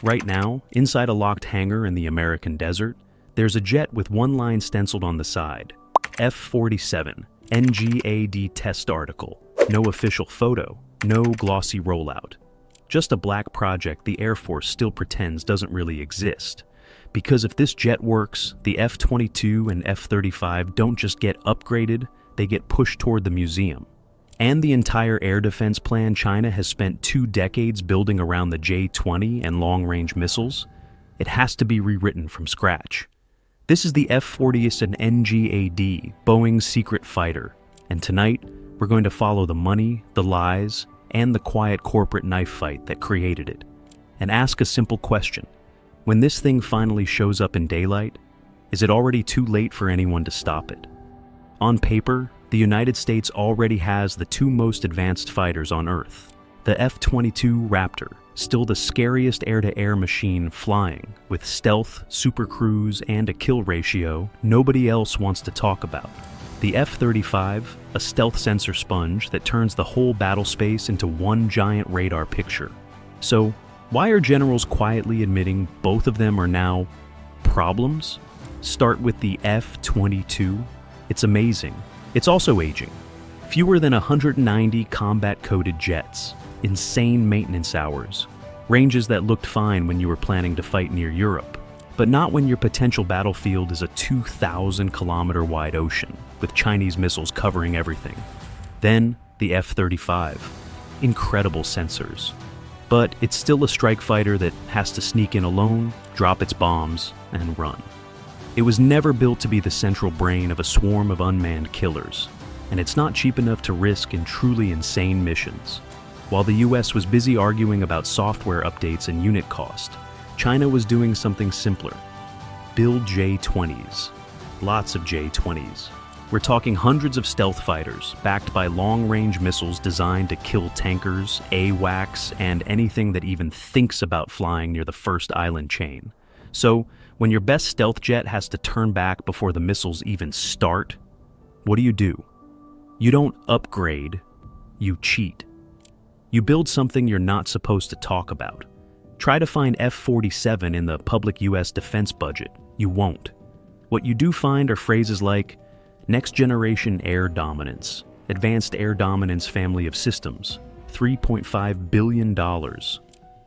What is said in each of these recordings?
Right now, inside a locked hangar in the American desert, there's a jet with one line stenciled on the side. F-47, NGAD test article. No official photo, no glossy rollout. Just a black project the Air Force still pretends doesn't really exist. Because if this jet works, the F-22 and F-35 don't just get upgraded, they get pushed toward the museum. And the entire air defense plan China has spent 2 decades building around the J-20 and long-range missiles, it has to be rewritten from scratch. This is the F-47 NGAD, Boeing's secret fighter, and tonight we're going to follow the money, the lies, and the quiet corporate knife fight that created it, and ask a simple question. When this thing finally shows up in daylight, is it already too late for anyone to stop it? On paper, the United States already has the 2 most advanced fighters on Earth. The F-22 Raptor, still the scariest air-to-air machine flying, with stealth, supercruise, and a kill ratio nobody else wants to talk about. The F-35, a stealth sensor sponge that turns the whole battle space into one giant radar picture. So, why are generals quietly admitting both of them are now problems? Start with the F-22. It's amazing. It's also aging. Fewer than 190 combat-coded jets, insane maintenance hours, ranges that looked fine when you were planning to fight near Europe, but not when your potential battlefield is a 2,000-kilometer wide ocean, with Chinese missiles covering everything. Then, the F-35. Incredible sensors. But it's still a strike fighter that has to sneak in alone, drop its bombs, and run. It was never built to be the central brain of a swarm of unmanned killers, and it's not cheap enough to risk in truly insane missions. While the US was busy arguing about software updates and unit cost, China was doing something simpler. Build J-20s. Lots of J-20s. We're talking hundreds of stealth fighters, backed by long-range missiles designed to kill tankers, AWACS, and anything that even thinks about flying near the first island chain. So, when your best stealth jet has to turn back before the missiles even start, what do? You don't upgrade, you cheat. You build something you're not supposed to talk about. Try to find F-47 in the public US defense budget. You won't. What you do find are phrases like Next Generation Air Dominance, Advanced Air Dominance Family of Systems, $3.5 billion.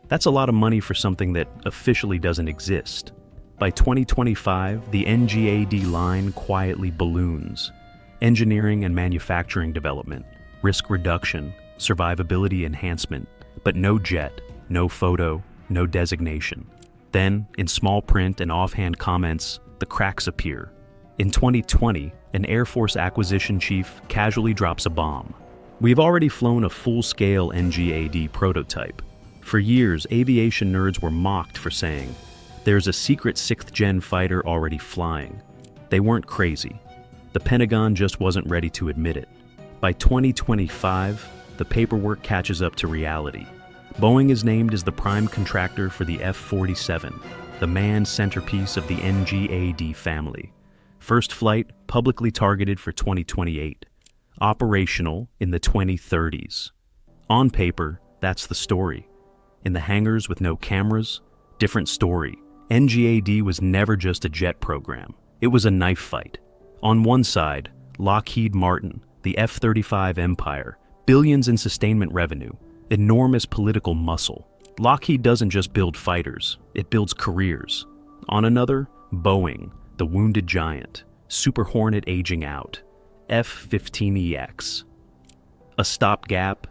That's a lot of money for something that officially doesn't exist. By 2025, the NGAD line quietly balloons. Engineering and manufacturing development, risk reduction, survivability enhancement, but no jet, no photo, no designation. Then, in small print and offhand comments, the cracks appear. In 2020, an Air Force acquisition chief casually drops a bomb. We've already flown a full-scale NGAD prototype. For years, aviation nerds were mocked for saying, "There's a secret 6th-gen fighter already flying." They weren't crazy. The Pentagon just wasn't ready to admit it. By 2025, the paperwork catches up to reality. Boeing is named as the prime contractor for the F-47, the manned centerpiece of the NGAD family. First flight publicly targeted for 2028. Operational in the 2030s. On paper, that's the story. In the hangars with no cameras, different story. NGAD was never just a jet program. It was a knife fight. On one side, Lockheed Martin, the F-35 empire, billions in sustainment revenue, enormous political muscle. Lockheed doesn't just build fighters, it builds careers. On another, Boeing, the wounded giant, Super Hornet aging out, F-15EX. A stopgap,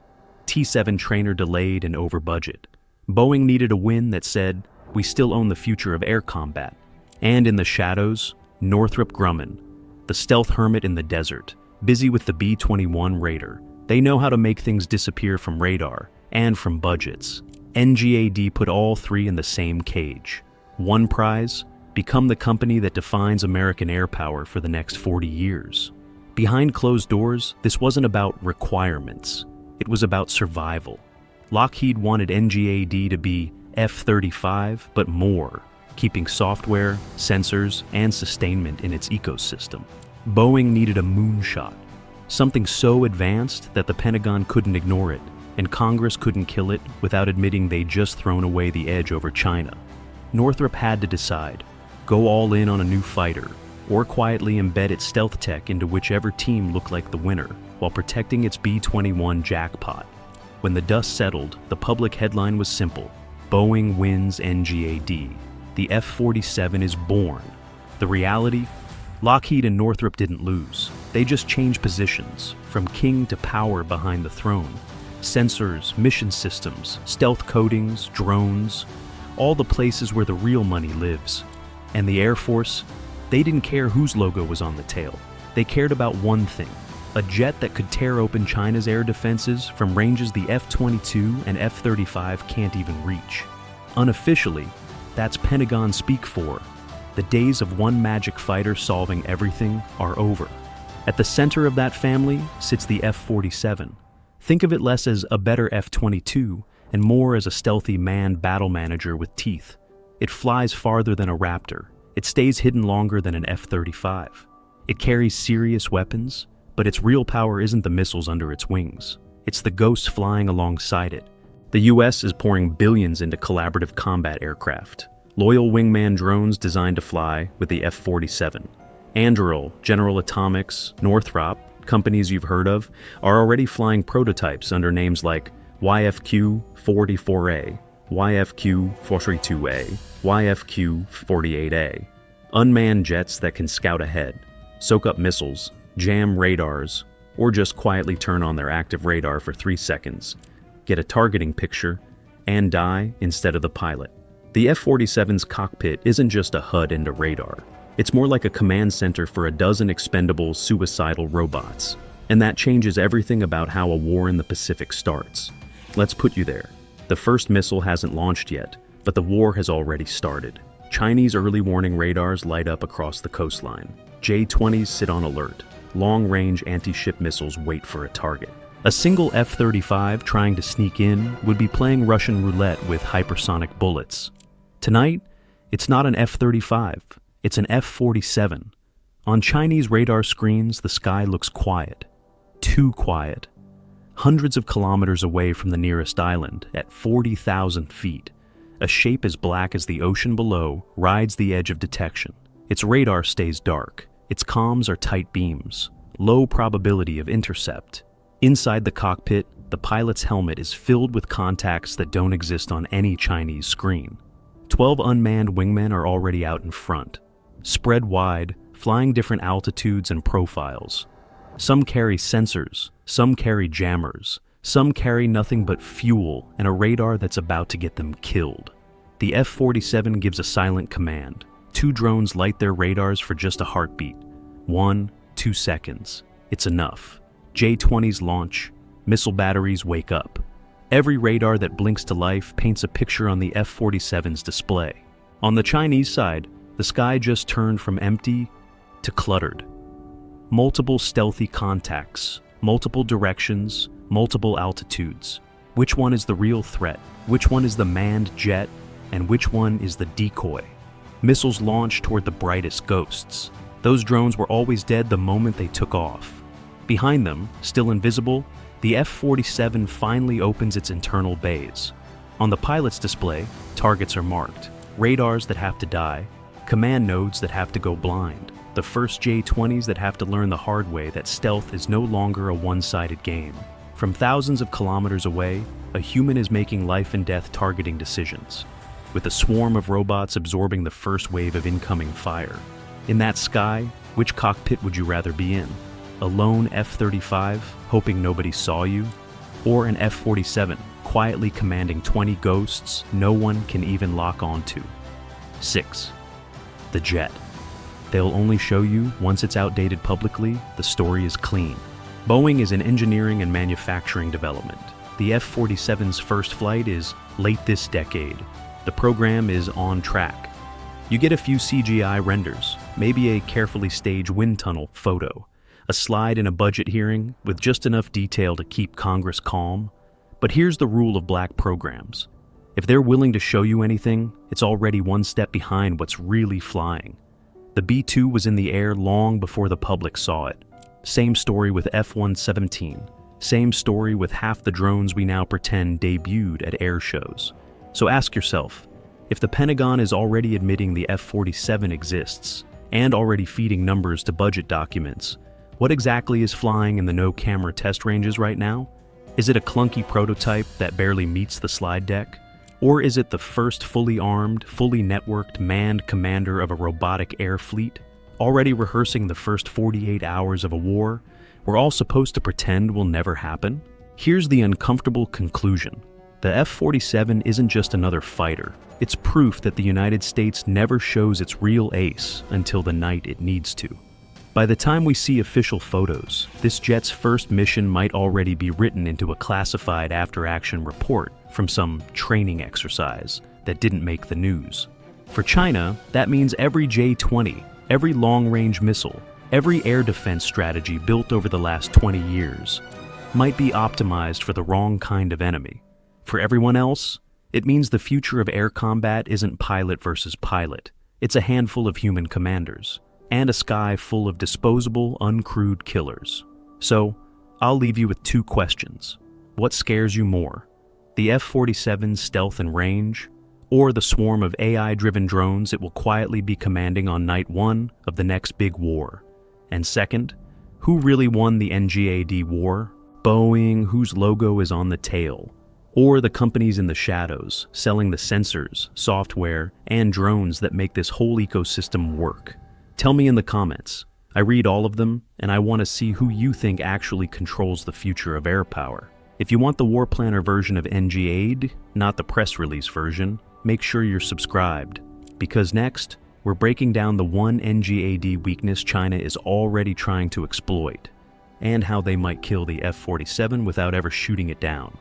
T-7 trainer delayed and over budget. Boeing needed a win that said, we still own the future of air combat. And in the shadows, Northrop Grumman, the stealth hermit in the desert, busy with the B-21 Raider. They know how to make things disappear from radar and from budgets. NGAD put all 3 in the same cage. One prize, become the company that defines American air power for the next 40 years. Behind closed doors, this wasn't about requirements. It was about survival. Lockheed wanted NGAD to be F-35, but more, keeping software, sensors, and sustainment in its ecosystem. Boeing needed a moonshot, something so advanced that the Pentagon couldn't ignore it. and Congress couldn't kill it without admitting they'd just thrown away the edge over China. Northrop had to decide, go all in on a new fighter, or quietly embed its stealth tech into whichever team looked like the winner, while protecting its B-21 jackpot. When the dust settled, the public headline was simple: Boeing wins NGAD. The F-47 is born. The reality? Lockheed and Northrop didn't lose. They just changed positions, from king to power behind the throne. Sensors, mission systems, stealth coatings, drones, all the places where the real money lives. And the Air Force? They didn't care whose logo was on the tail. They cared about one thing: a jet that could tear open China's air defenses from ranges the F-22 and F-35 can't even reach. Unofficially, that's Pentagon speak for. The days of one magic fighter solving everything are over. At the center of that family sits the F-47. Think of it less as a better F-22 and more as a stealthy manned battle manager with teeth. It flies farther than a Raptor. It stays hidden longer than an F-35. It carries serious weapons, but its real power isn't the missiles under its wings. It's the ghosts flying alongside it. The US is pouring billions into collaborative combat aircraft. Loyal wingman drones designed to fly with the F-47. Anduril, General Atomics, Northrop, companies you've heard of, are already flying prototypes under names like YFQ-44A, YFQ-432A, YFQ-48A. Unmanned jets that can scout ahead, soak up missiles, jam radars, or just quietly turn on their active radar for 3 seconds, get a targeting picture, and die instead of the pilot. The F-47's cockpit isn't just a HUD and a radar. It's more like a command center for a dozen expendable, suicidal robots. And that changes everything about how a war in the Pacific starts. Let's put you there. The first missile hasn't launched yet, but the war has already started. Chinese early warning radars light up across the coastline. J-20s sit on alert. Long-range anti-ship missiles wait for a target. A single F-35 trying to sneak in would be playing Russian roulette with hypersonic bullets. Tonight, it's not an F-35, it's an F-47. On Chinese radar screens, the sky looks quiet. Too quiet. Hundreds of kilometers away from the nearest island, at 40,000 feet, a shape as black as the ocean below rides the edge of detection. Its radar stays dark. Its comms are tight beams. Low probability of intercept. Inside the cockpit, the pilot's helmet is filled with contacts that don't exist on any Chinese screen. 12 unmanned wingmen are already out in front, spread wide, flying different altitudes and profiles. Some carry sensors, some carry jammers, some carry nothing but fuel and a radar that's about to get them killed. The F-47 gives a silent command. 2 drones light their radars for just a heartbeat. 1, 2 seconds. It's enough. J-20s launch. Missile batteries wake up. Every radar that blinks to life paints a picture on the F-47's display. On the Chinese side, the sky just turned from empty to cluttered. Multiple stealthy contacts, multiple directions, multiple altitudes. Which one is the real threat? Which one is the manned jet? And which one is the decoy? Missiles launch toward the brightest ghosts. Those drones were always dead the moment they took off. Behind them, still invisible, the F-47 finally opens its internal bays. On the pilot's display, targets are marked, radars that have to die, command nodes that have to go blind, the first J-20s that have to learn the hard way that stealth is no longer a one-sided game. From thousands of kilometers away, a human is making life and death targeting decisions, with a swarm of robots absorbing the first wave of incoming fire. In that sky, which cockpit would you rather be in? A lone F-35, hoping nobody saw you? Or an F-47, quietly commanding 20 ghosts no one can even lock onto? 6. The jet. They'll only show you once it's outdated publicly, the story is clean. Boeing is in engineering and manufacturing development. The F-47's first flight is late this decade. The program is on track. You get a few CGI renders, maybe a carefully staged wind tunnel photo, a slide in a budget hearing with just enough detail to keep Congress calm. But here's the rule of black programs. If they're willing to show you anything, it's already one step behind what's really flying. The B-2 was in the air long before the public saw it. Same story with F-117. Same story with half the drones we now pretend debuted at air shows. So ask yourself, if the Pentagon is already admitting the F-47 exists, and already feeding numbers to budget documents, what exactly is flying in the no-camera test ranges right now? Is it a clunky prototype that barely meets the slide deck? Or is it the first fully armed, fully networked, manned commander of a robotic air fleet, already rehearsing the first 48 hours of a war we're all supposed to pretend will never happen? Here's the uncomfortable conclusion. The F-47 isn't just another fighter. It's proof that the United States never shows its real ace until the night it needs to. By the time we see official photos, this jet's first mission might already be written into a classified after-action report from some training exercise that didn't make the news. For China, that means every J-20, every long-range missile, every air defense strategy built over the last 20 years might be optimized for the wrong kind of enemy. For everyone else, it means the future of air combat isn't pilot versus pilot. It's a handful of human commanders, and a sky full of disposable, uncrewed killers. So, I'll leave you with two questions. What scares you more? The F-47's stealth and range, or the swarm of AI-driven drones it will quietly be commanding on night one of the next big war? And second, who really won the NGAD war? Boeing, whose logo is on the tail, or the companies in the shadows selling the sensors, software, and drones that make this whole ecosystem work? Tell me in the comments. I read all of them, and I want to see who you think actually controls the future of air power. If you want the War Planner version of NGAD, not the press release version, make sure you're subscribed. Because next, we're breaking down the one NGAD weakness China is already trying to exploit, and how they might kill the F-47 without ever shooting it down.